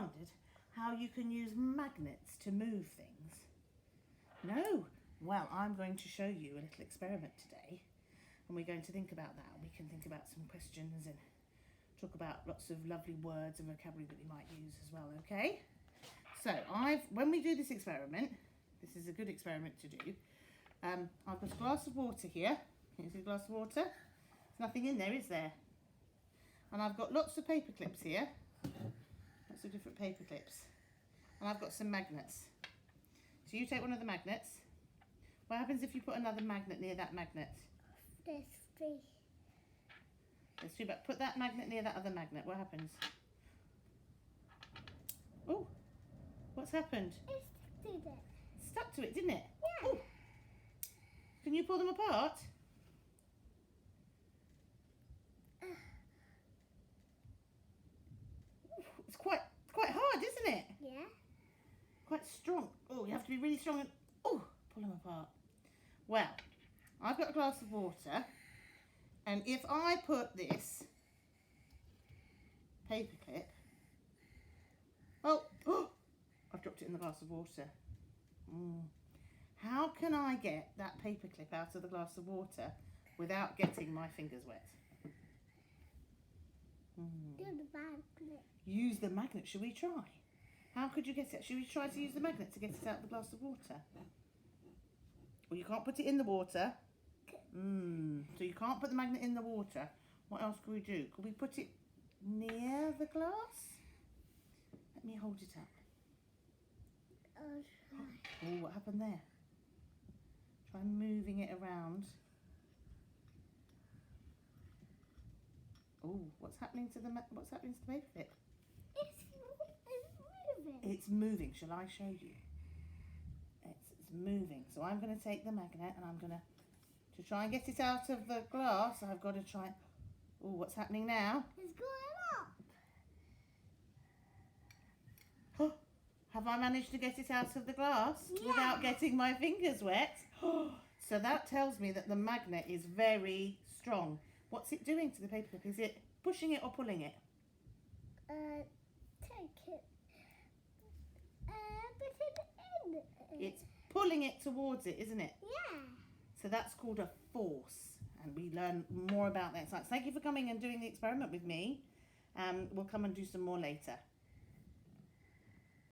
wondered how you can use magnets to move things? No? Well, I'm going to show you a little experiment today, and we're going to think about that. We can think about some questions and talk about lots of lovely words and vocabulary that we might use as well, okay? So when we do this experiment, this is a good experiment to do. I've got a glass of water here. Can you see a glass of water? There's nothing in there, is there? And I've got lots of paper clips here. Lots of different paper clips. And I've got some magnets. So you take one of the magnets. What happens if you put another magnet near that magnet? There's three. There's two, but put that magnet near that other magnet. What happens? Oh, what's happened? It did it. Stuck to it, didn't it? Yeah. Ooh. Can you pull them apart? It's quite hard, isn't it? Yeah. Quite strong. Oh, you have to be really strong and pull them apart. Well, I've got a glass of water, and if I put this paper clip, I've dropped it in the glass of water. How can I get that paper clip out of the glass of water without getting my fingers wet? Do the magnet. Use the magnet. Should we try? How could you get it? Should we try to use the magnet to get it out of the glass of water? Well, you can't put it in the water. So you can't put the magnet in the water. What else could we do? Could we put it near the glass? Let me hold it up. Oh, what happened there? Try moving it around. Oh, what's happening to the paper clip? It's moving. It's moving. Shall I show you? It's moving. So I'm going to take the magnet and I'm going to try and get it out of the glass. I've got to try. Oh, what's happening now? It's going up. Have I managed to get it out of the glass Yeah. without getting my fingers wet? So that tells me that the magnet is very strong. What's it doing to the paper clip? Is it pushing it or pulling it? Take it. Put it in. It's pulling it towards it, isn't it? Yeah. So that's called a force. And we learn more about that science. Thank you for coming and doing the experiment with me. We'll come and do some more later.